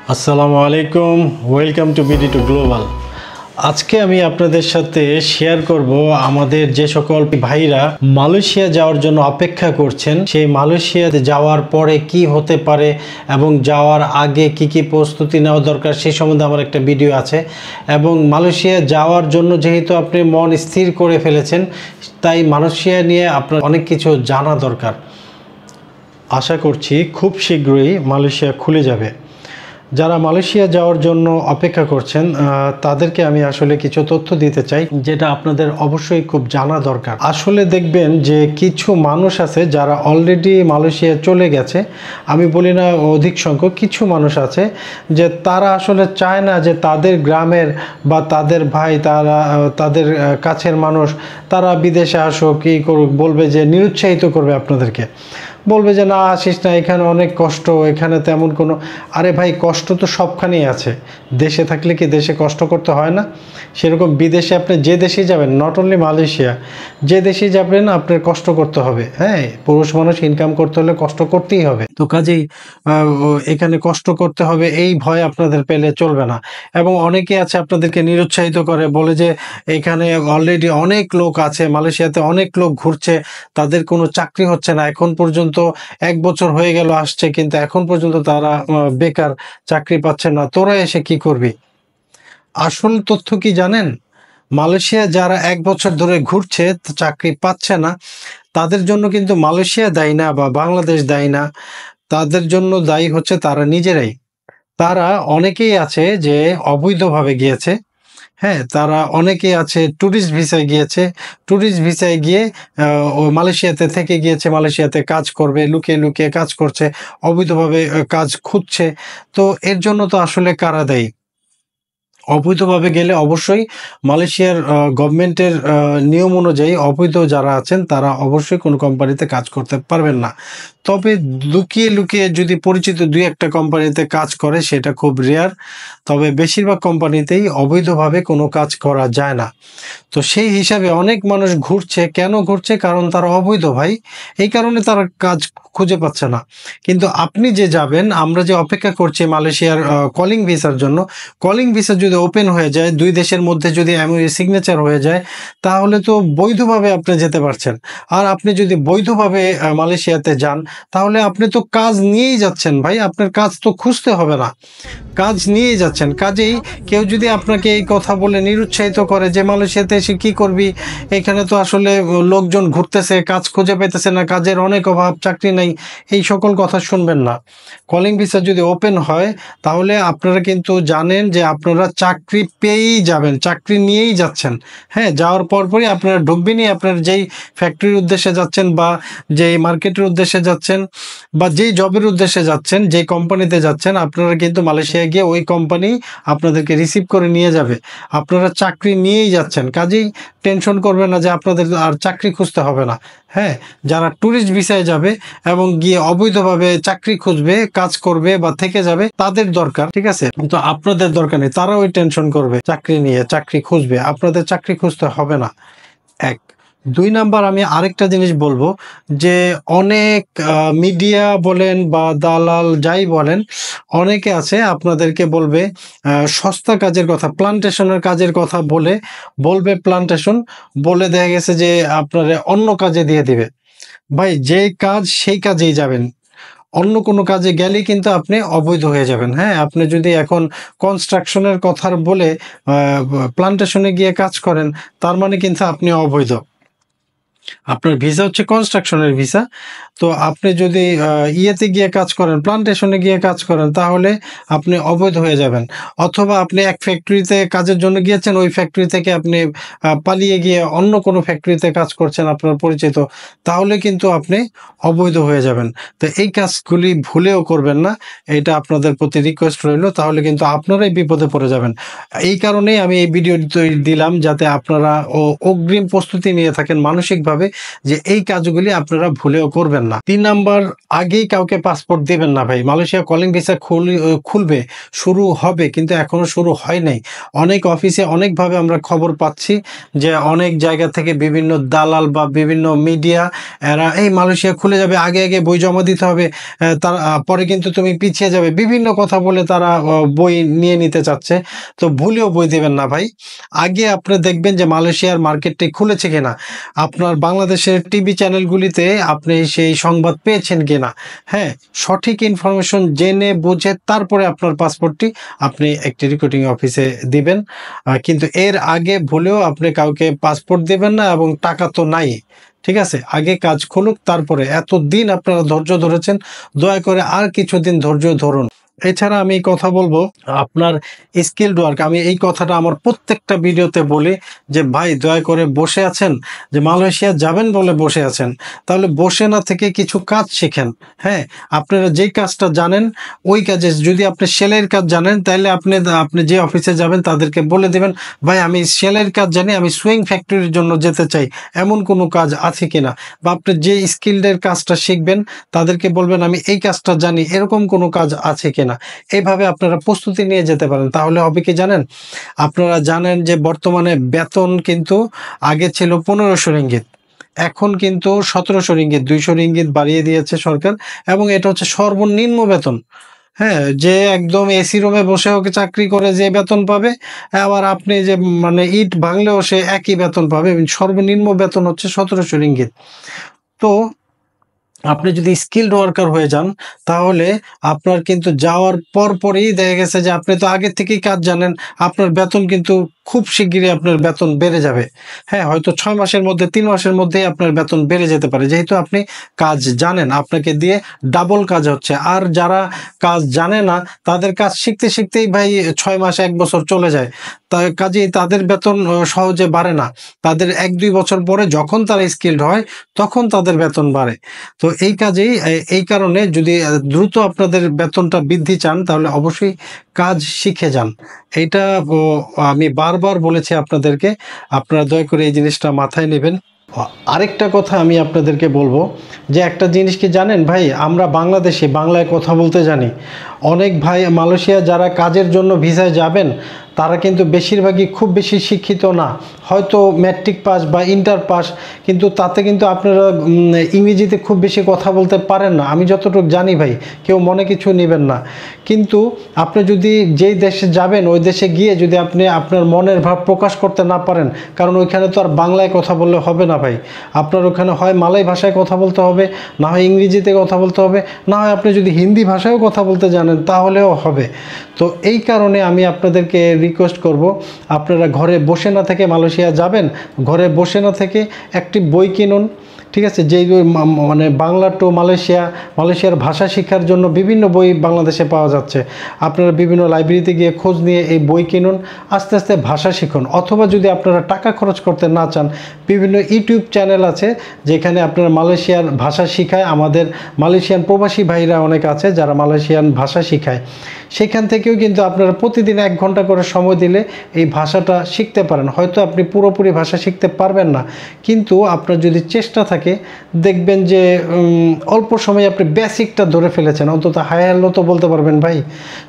আসসালামু আলাইকুম, welcome to বিডি2 global. আজকে আমি আপনাদের সাথে শেয়ার করব আমাদের যে সকল ভাইরা মালয়েশিয়া যাওয়ার জন্য অপেক্ষা করছেন, সেই মালয়েশিয়াতে যাওয়ার পরে কি হতে পারে এবং যাওয়ার আগে কি কি প্রস্তুতি নেওয়া দরকার সেই সম্বন্ধে আমার একটা ভিডিও আছে। এবং মালয়েশিয়া যাওয়ার জন্য যেহেতু আপনি মন স্থির করে ফেলেছেন, তাই মালয়েশিয়া নিয়ে আপনার অনেক কিছু জানা দরকার। আশা করছি খুব শীঘ্রই মালয়েশিয়া খুলে যাবে। যারা মালয়েশিয়া যাওয়ার জন্য অপেক্ষা করছেন তাদেরকে আমি আসলে কিছু তথ্য দিতে চাই, যেটা আপনাদের অবশ্যই খুব জানা দরকার। আসলে দেখবেন যে কিছু মানুষ আছে যারা অলরেডি মালয়েশিয়া চলে গেছে, আমি বলি না অধিক সংখ্যক, কিছু মানুষ আছে যে তারা আসলে চায় না যে তাদের গ্রামের বা তাদের ভাই, তাদের কাছের মানুষ তারা বিদেশে আসুক, কী করুক, বলবে যে নিরুৎসাহিত করবে আপনাদেরকে, বলবে যে না আসিস না, এখানে অনেক কষ্ট, এখানে তেমন কোনো। আরে ভাই, কষ্ট তো সবখানেই আছে। দেশে থাকলে কি দেশে কষ্ট করতে হয় না? সেরকম বিদেশে আপনি যে দেশেই যাবেন, নট অনলি মালয়েশিয়া, যে দেশেই যাবেন আপনার কষ্ট করতে হবে। হ্যাঁ, পুরুষ মানুষ ইনকাম করতে হলে কষ্ট করতেই হবে। তো কাজেই এখানে কষ্ট করতে হবে এই ভয় আপনাদের পেলে চলবে না। এবং অনেকে আছে আপনাদেরকে নিরুৎসাহিত করে, বলে যে এখানে অলরেডি অনেক লোক আছে, মালয়েশিয়াতে অনেক লোক ঘুরছে, তাদের কোনো চাকরি হচ্ছে না, এখন পর্যন্ত 1 বছর হয়ে গেল আসছে, কিন্তু এখন পর্যন্ত তারা বেকার, চাকরি পাচ্ছে না, তোরা এসে কি করবি? আসল তথ্য কি জানেন? মালয়েশিয়া যারা 1 বছর ধরে ঘুরছে, চাকরি পাচ্ছে না, তাদের জন্য কিন্তু মালয়েশিয়া দায়ী না বা বাংলাদেশ দায়ী না, তাদের জন্য দায়ী হচ্ছে তারা নিজেরাই। তারা অনেকেই আছে যে অবৈধভাবে গিয়েছে। হ্যাঁ, তারা অনেকেই আছে ট্যুরিস্ট ভিসায় গিয়েছে। ট্যুরিস্ট ভিসায় গিয়ে ও মালয়েশিয়াতে থেকে গিয়েছে, মালয়েশিয়াতে কাজ করবে, লুকিয়ে, লুকিয়ে কাজ করছে, অবৈধভাবে কাজ খুঁজছে। তো এর জন্য তো আসলে কারা দায়ী? অবৈধভাবে গেলে অবশ্যই মালয়েশিয়ার গভর্নমেন্টের নিয়ম অনুযায়ী অবৈধ যারা আছেন তারা অবশ্যই কোনো কোম্পানিতে কাজ করতে পারবেন না। তবে লুকিয়ে, লুকিয়ে যদি পরিচিত 2-1টা কোম্পানিতে কাজ করে সেটা খুব রেয়ার। তবে বেশিরভাগ কোম্পানিতেই অবৈধভাবে কোনো কাজ করা যায় না। তো সেই হিসাবে অনেক মানুষ ঘুরছে। কেন ঘুরছে? কারণ তারা অবৈধ ভাই। এই কারণে তারা কাজ খুঁজে পাচ্ছে না। কিন্তু আপনি যে যাবেন, আমরা যে অপেক্ষা করছি মালয়েশিয়ার কলিং ভিসার জন্য, কলিং ভিসা যদি ওপেন হয়ে যায়, 2 দেশের মধ্যে যদি এমওইউ সিগনেচার হয়ে যায়, তাহলে তো বৈধভাবে আপনি যেতে পারছেন। আর আপনি যদি বৈধভাবে মালয়েশিয়াতে যান, তাহলে আপনি তো কাজ নিয়েই যাচ্ছেন ভাই, আপনার কাজ তো খুঁজতে হবে না। কাজ নিয়েই যাচ্ছেন। কাজেই কেউ যদি আপনাকে এই কথা বলে নিরুৎসাহিত করে যে মালয়েশিয়াতে এসে কি করবি? এখানে তো আসলে লোকজন ঘুরতেছে, কাজ খুঁজে পাইতেছে না, কাজের অনেক অভাব, চাকরি নাই, এই সকল কথা শুনবেন না। কলিং ভিসা যদি ওপেন হয়, তাহলে আপনারা কিন্তু জানেন যে আপনারা চাকরি পেয়েই যাবেন, চাকরি নিয়েই যাচ্ছেন। হ্যাঁ, যাওয়ার পরপরই আপনারা ঢুকবেনই, আপনার যেই ফ্যাক্টরির উদ্দেশ্যে যাচ্ছেন বা যেই মার্কেটের উদ্দেশ্যে যাচ্ছেন বা যেই জবের উদ্দেশ্যে যাচ্ছেন, যেই কোম্পানিতে যাচ্ছেন, আপনারা কিন্তু মালয়েশিয়ায় গিয়ে ওই কোম্পানি আপনাদেরকে রিসিভ করে নিয়ে যাবে। আপনারা চাকরি নিয়েই যাচ্ছেন, কাজেই টেনশন করবেন না যে আপনাদের আর চাকরি খুঁজতে হবে না। হ্যাঁ, যারা ট্যুরিস্ট ভিসায় যাবে এবং গিয়ে অবৈধভাবে চাকরি খুঁজবে, কাজ করবে বা থেকে যাবে, তাদের দরকার, ঠিক আছে? কিন্তু আপনাদের দরকার নেই। তারা ওই টেনশন করবে চাকরি নিয়ে, চাকরি খুঁজবে, আপনাদের চাকরি খুঁজতে হবে না। 1 2 নাম্বার, আমি আরেকটা জিনিস বলবো যে অনেক মিডিয়া বলেন বা দালাল যাই বলেন, অনেকে আছে আপনাদেরকে বলবে সস্তা কাজের কথা, প্লান্টেশনের কাজের কথা বলবে প্লান্টেশন, বলে দেখা গেছে যে আপনারে অন্য কাজে দিয়ে দিবে। ভাই, যে কাজ সেই কাজেই যাবেন। অন্য কোনো কাজে গেলেই কিন্তু আপনি অবৈধ হয়ে যাবেন। হ্যাঁ, আপনি যদি এখন কনস্ট্রাকশনের কথা বলে প্লান্টেশনে গিয়ে কাজ করেন, তার মানে কিন্তু আপনি অবৈধ। আপনার ভিসা হচ্ছে কনস্ট্রাকশনের ভিসা। তো আপনি যদি ইয়েতে গিয়ে কাজ করেন, প্লান্টেশনে গিয়ে কাজ করেন, তাহলে আপনি অবৈধ হয়ে যাবেন। অথবা আপনি এক ফ্যাক্টরিতে কাজের জন্য গিয়েছেন, ওই ফ্যাক্টরি থেকে আপনি পালিয়ে গিয়ে অন্য কোনো ফ্যাক্টরিতে কাজ করছেন আপনার পরিচিত, তাহলে কিন্তু আপনি অবৈধ হয়ে যাবেন। তো এই কাজগুলি ভুলেও করবেন না। এটা আপনাদের প্রতি রিকোয়েস্ট রইল, তাহলে কিন্তু আপনারাই বিপদে পড়ে যাবেন। এই কারণেই আমি এই ভিডিওটি দিলাম, যাতে আপনারা অগ্রিম প্রস্তুতি নিয়ে থাকেন মানসিকভাবে যে এই কাজগুলি আপনারা ভুলেও করবেন না। না। 3 নাম্বার, আগেই কাউকে পাসপোর্ট দিবেন না ভাই। মালয়েশিয়া কলিং ভিসা খুলবে, শুরু হবে, কিন্তু এখনো শুরু হয় নাই। অনেক অফিসে অনেকভাবে আমরা খবর পাচ্ছি যে অনেক জায়গা থেকে বিভিন্ন দালাল বা বিভিন্ন মিডিয়া এরা এই মালয়েশিয়া খুলে যাবে, আগে আগে বই জমা দিতে হবে, তার পরে কিন্তু তুমি পিছিয়ে যাবে, বিভিন্ন কথা বলে তারা বই নিয়ে নিতে চাচ্ছে। তো ভুলেও বই দেবেন না ভাই। আগে আপনি দেখবেন যে মালয়েশিয়ার মার্কেটটি খুলেছে কিনা, আপনার বাংলাদেশের টিভি চ্যানেলগুলিতে আপনি সেই সংবাদ পেয়েছেন কিনা। হ্যাঁ, সঠিক ইনফরমেশন জেনে বুঝে তারপরে আপনার পাসপোর্টটি আপনি একটি রিক্রুটিং অফিসে দিবেন। কিন্তু এর আগে ভুলেও আপনি কাউকে পাসপোর্ট দেবেন না, এবং টাকা তো নাই। ঠিক আছে, আগে কাজ খুলুক তারপরে। এতদিন আপনারা ধৈর্য ধরেছেন, দয়া করে আর কিছুদিন ধৈর্য ধরুন। এছাড়া আমি কথা বলবো আপনার স্কিলড ওয়ার্ক। আমি এই কথাটা আমার প্রত্যেকটা ভিডিওতে বলি যে ভাই দয়া করে বসে আছেন, যে মালয়েশিয়া যাবেন বলে বসে আছেন, তাহলে বসে না থেকে কিছু কাজ শিখেন। হ্যাঁ, আপনারা যেই কাজটা জানেন ওই কাজে, যদি আপনি সেলাইয়ের কাজ জানেন তাহলে আপনি যে অফিসে যাবেন তাদেরকে বলে দেবেন ভাই আমি সেলাইয়ের কাজ জানি, আমি সুইং ফ্যাক্টরির জন্য যেতে চাই, এমন কোনো কাজ আছে কিনা। বা আপনি যে স্কিলডের কাজটা শিখবেন তাদেরকে বলবেন আমি এই কাজটা জানি, এরকম কোনো কাজ আছে কিনা। এইভাবে আপনারা প্রস্তুতি নিয়ে যেতে পারেন। তাহলে হবে কি জানেন, আপনারা জানেন যে বর্তমানে বেতন কিন্তু আগে ছিল 1500 রিঙ্গিত, এখন কিন্তু 1700 রিঙ্গিত, 200 রিঙ্গিত বাড়িয়ে দিয়েছে সরকার, এবং এটা হচ্ছে সর্বনিম্ন বেতন। হ্যাঁ, যে একদম এসি রুমে বসে ওকে চাকরি করে যে বেতন পাবে, আবার আপনি যে মানে ইট ভাঙলেও সে একই বেতন পাবে। সর্বনিম্ন বেতন হচ্ছে 1700 রিঙ্গিত। তো আপনি যদি স্কিলড ওয়ার্কার হয়ে যান, তাহলে আপনার কিন্তু যাওয়ার পরপরই দেখা গেছে যে আপনি তো আগে থেকেই কাজ জানেন, আপনার বেতন কিন্তু খুব শিগগিরই আপনার বেতন বেড়ে যাবে। হ্যাঁ, হয়তো 6 মাসের মধ্যে, 3 মাসের মধ্যেই আপনার বেতন বেড়ে যেতে পারে, যেহেতু আপনি কাজ জানেন। আপনাকে দিয়ে ডাবল কাজ হচ্ছে। আর যারা কাজ জানে না তাদের কাজ শিখতে শিখতেই ভাই 6 মাস 1 বছর চলে যায়। কাজেই তাদের বেতন সহজে বাড়ে না। তাদের 1-2 বছর পরে যখন তারা স্কিলড হয় তখন তাদের বেতন বাড়ে। তো এই কাজেই এই কারণে যদি দ্রুত আপনাদের বেতনটা বৃদ্ধি চান তাহলে অবশ্যই কাজ শিখে যান। এইটা আমি বারবার বলেছি আপনাদেরকে, আপনারা দয়া করে এই জিনিসটা মাথায় নেবেন। আরেকটা কথা আমি আপনাদেরকে বলবো যে একটা জিনিস কি জানেন ভাই, আমরা বাংলাদেশে বাংলায় কথা বলতে জানি। অনেক ভাই মালয়েশিয়া যারা কাজের জন্য ভিসায় যাবেন তারা কিন্তু বেশিরভাগই খুব বেশি শিক্ষিত না, হয়তো ম্যাট্রিক পাস বা ইন্টার পাস, কিন্তু তাতে কিন্তু আপনারা ইংরেজিতে খুব বেশি কথা বলতে পারেন না। আমি যতটুকু জানি ভাই, কেউ মনে কিছু নেবেন না। কিন্তু আপনি যদি যেই দেশে যাবেন ওই দেশে গিয়ে যদি আপনি আপনার মনের ভাব প্রকাশ করতে না পারেন, কারণ ওইখানে তো আর বাংলায় কথা বললে হবে না ভাই, আপনার ওখানে হয় মালয় ভাষায় কথা বলতে হবে, না হয় ইংরেজিতে কথা বলতে হবে, না হয় আপনি যদি হিন্দি ভাষায়ও কথা বলতে জানেন তাহলেও হবে। তো এই কারণে আমি আপনাদেরকে রিকোয়েস্ট করব, আপনারা ঘরে বসে না থেকে মালয়েশিয়া যাবেন, ঘরে বসে না থেকে একটি বই কিনুন। ঠিক আছে, যেই মানে বাংলা টু মালয়েশিয়ার ভাষা শিক্ষার জন্য বিভিন্ন বই বাংলাদেশে পাওয়া যাচ্ছে। আপনারা বিভিন্ন লাইব্রেরিতে গিয়ে খোঁজ নিয়ে এই বই কিনুন, আস্তে আস্তে ভাষা শিখুন। অথবা যদি আপনারা টাকা খরচ করতে না চান, বিভিন্ন ইউটিউব চ্যানেল আছে যেখানে আপনারা মালয়েশিয়ার ভাষা শিখায়। আমাদের মালয়েশিয়ান প্রবাসী ভাইরা অনেক আছে যারা মালয়েশিয়ান ভাষা শিখায়, সেখান থেকেও কিন্তু আপনারা প্রতিদিন 1 ঘন্টা করে সময় দিলে এই ভাষাটা শিখতে পারেন। হয়তো আপনি পুরোপুরি ভাষা শিখতে পারবেন না, কিন্তু আপনার যদি চেষ্টা থাকে দেখবেন যে অল্প সময়ে আপনি বেসিকটা ধরে ফেলেছেন, অন্তত হাই হ্যালো তো বলতে পারবেন ভাই।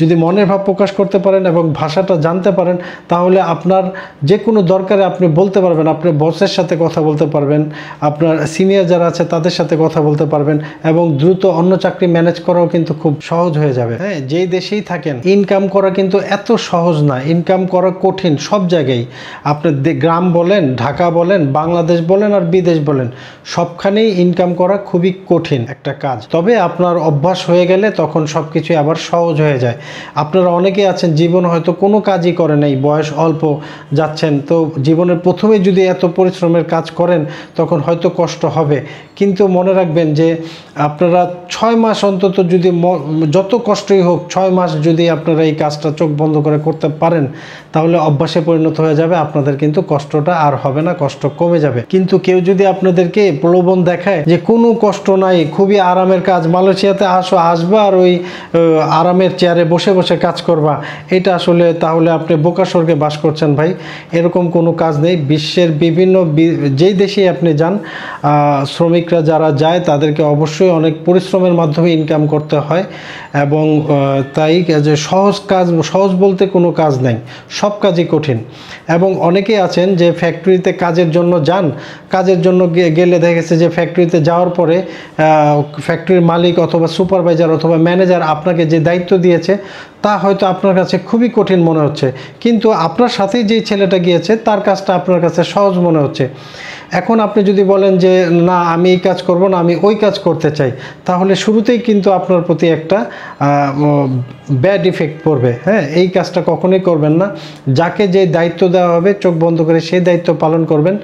যদি মনের ভাব প্রকাশ করতে পারেন এবং ভাষাটা জানতে পারেন, তাহলে আপনার যে কোনো দরকারে আপনি বলতে পারবেন, আপনার বসের সাথে কথা বলতে পারবেন, আপনার সিনিয়র যারা আছে তাদের সাথে কথা বলতে পারবেন, এবং দ্রুত অন্য চাকরি ম্যানেজ করাও কিন্তু খুব সহজ হয়ে যাবে। হ্যাঁ, যেই দেশেই থাকেন ইনকাম করা কিন্তু এত সহজ না, ইনকাম করা কঠিন সব জায়গায়। আপনি গ্রাম বলেন, ঢাকা বলেন, বাংলাদেশ বলেন আর বিদেশ বলেন, সবখানেই ইনকাম করা খুবই কঠিন একটা কাজ। তবে আপনার অভ্যাস হয়ে গেলে তখন সব কিছুই আবার সহজ হয়ে যায়। আপনারা অনেকেই আছেন জীবন হয়তো কোনো কাজই করে নাই, বয়স অল্প যাচ্ছেন, তো জীবনের প্রথমে যদি এত পরিশ্রমের কাজ করেন তখন হয়তো কষ্ট হবে। কিন্তু মনে রাখবেন যে আপনারা 6 মাস অন্তত যদি যত কষ্টই হোক 6 মাস যদি আপনারা এই কাজটা চোখ বন্ধ করে করতে পারেন তাহলে অভ্যাসে পরিণত হয়ে যাবে। আপনাদের কিন্তু কষ্টটা আর হবে না, কষ্ট কমে যাবে। কিন্তু কেউ যদি আপনাদেরকে প্রলোভন দেখায় যে কোনো কষ্ট নাই, খুবই আরামের কাজ, মালয়েশিয়াতে আসবা আর ওই আরামের চেয়ারে বসে বসে কাজ করবা, এটা আসলে তাহলে আপনি বোকা স্বর্গে বাস করছেন ভাই। এরকম কোনো কাজ নেই। বিশ্বের বিভিন্ন যেই দেশেই আপনি যান, শ্রমিকরা যারা যায় তাদেরকে অবশ্যই অনেক পরিশ্রমের মাধ্যমে ইনকাম করতে হয়, এবং তাই যে সহজ বলতে কোনো কাজ নেই, সব কাজই কঠিন। এবং অনেকেই আছেন যে ফ্যাক্টরিতে কাজের জন্য যান, কাজের জন্য গেলে দেখা গেছে যে ফ্যাক্টরিতে যাওয়ার পরে ফ্যাক্টরির মালিক অথবা সুপারভাইজার অথবা ম্যানেজার আপনাকে যে দায়িত্ব দিয়েছে তা হয়তো আপনার কাছে খুবই কঠিন মনে হচ্ছে, কিন্তু আপনার সাথেই যেই ছেলেটা গিয়েছে তার কাজটা আপনার কাছে সহজ মনে হচ্ছে। এখন আপনি যদি বলেন যে না আমি এই কাজ করব না, আমি ওই কাজ করতে চাই, তাহলে শুরুতেই কিন্তু আপনার প্রতি একটা ব্যাড ইফেক্ট পড়বে। হ্যাঁ, এই কাজটা কখনোই করবেন না। যাকে যে দায়িত্ব দেওয়া হবে চোখ বন্ধ করে সেই দায়িত্ব পালন করবেন।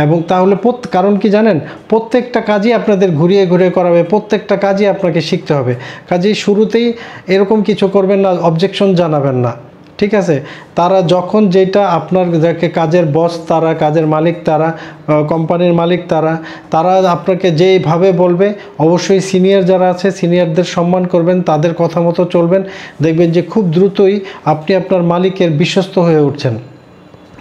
এবং তাহলে কারণ কি জানেন, প্রত্যেকটা কাজই আপনাদের ঘুরিয়ে ঘুরিয়ে করাবে, প্রত্যেকটা কাজই আপনাকে শিখতে হবে। কাজেই শুরুতেই এরকম কিছু করবেন না, অবজেকশন জানাবেন না, ঠিক আছে? তারা যখন যেটা আপনার যাকে কাজের বস, তারা কাজের মালিক, তারা কোম্পানির মালিক, তারা আপনাকে যেইভাবে বলবে অবশ্যই সিনিয়র যারা আছে সিনিয়রদের সম্মান করবেন, তাদের কথা মতো চলবেন। দেখবেন যে খুব দ্রুতই আপনি আপনার মালিকের বিশ্বস্ত হয়ে উঠছেন।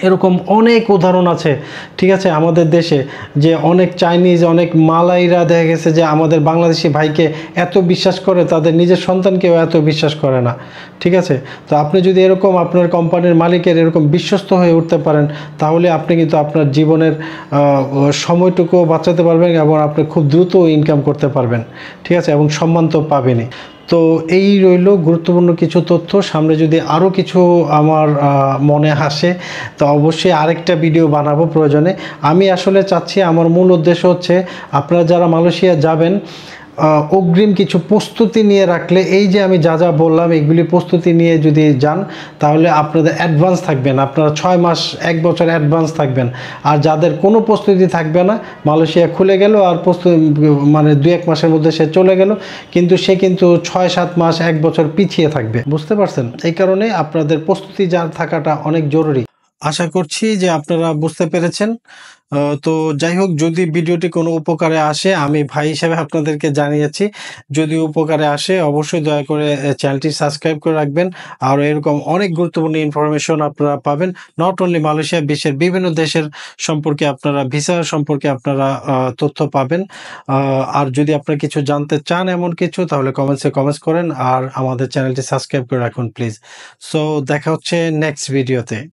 এরকম অনেক উদাহরণ আছে, ঠিক আছে, আমাদের দেশে যে অনেক চাইনিজ, অনেক মালাইরা দেখা গেছে যে আমাদের বাংলাদেশি ভাইকে এত বিশ্বাস করে, তাদের নিজের সন্তানকেও এত বিশ্বাস করে না, ঠিক আছে? তো আপনি যদি এরকম আপনার কোম্পানির মালিকের এরকম বিশ্বস্ত হয়ে উঠতে পারেন, তাহলে আপনি কিন্তু আপনার জীবনের সময়টুকুও বাঁচাতে পারবেন এবং আপনি খুব দ্রুত ইনকাম করতে পারবেন, ঠিক আছে? এবং সম্মান তো পাবেনই। তো এই রইল গুরুত্বপূর্ণ কিছু তথ্য। সামনে যদি আরও কিছু আমার মনে আসে তো অবশ্যই আরেকটা ভিডিও বানাবো প্রয়োজনে। আমি আসলে চাচ্ছি, আমার মূল উদ্দেশ্য হচ্ছে আপনারা যারা মালয়েশিয়া যাবেন অগ্রিম কিছু প্রস্তুতি নিয়ে রাখলে, এই যে আমি যা যা বললাম এগুলি প্রস্তুতি নিয়ে যদি যান তাহলে আপনাদের অ্যাডভান্স থাকবেন, আপনারা 6 মাস 1 বছর অ্যাডভান্স থাকবেন। আর যাদের কোনো প্রস্তুতি থাকবে না, মালয়েশিয়া খুলে গেল আর মানে 2-1 মাসের মধ্যে সে চলে গেল, কিন্তু সে কিন্তু 6-7 মাস 1 বছর পিছিয়ে থাকবে, বুঝতে পারছেন? এই কারণে আপনাদের প্রস্তুতি থাকাটা অনেক জরুরি। আশা করছি যে আপনারা বুঝতে পেরেছেন। তো যাই হোক, যদি ভিডিওটি কোনো উপকারে আসে, আমি ভাই হিসেবে আপনাদেরকে জানিয়েছি, যদি উপকারে আসে অবশ্যই দয়া করে চ্যানেলটি সাবস্ক্রাইব করে রাখবেন। আর এরকম অনেক গুরুত্বপূর্ণ ইনফরমেশন আপনারা পাবেন, নট অনলি মালয়েশিয়া, বিশ্বের বিভিন্ন দেশের সম্পর্কে আপনারা, ভিসা সম্পর্কে আপনারা তথ্য পাবেন। আর যদি আপনারা কিছু জানতে চান এমন কিছু, তাহলে কমেন্টস করেন আর আমাদের চ্যানেলটি সাবস্ক্রাইব করে রাখুন প্লিজ। সো দেখা হচ্ছে নেক্সট ভিডিওতে।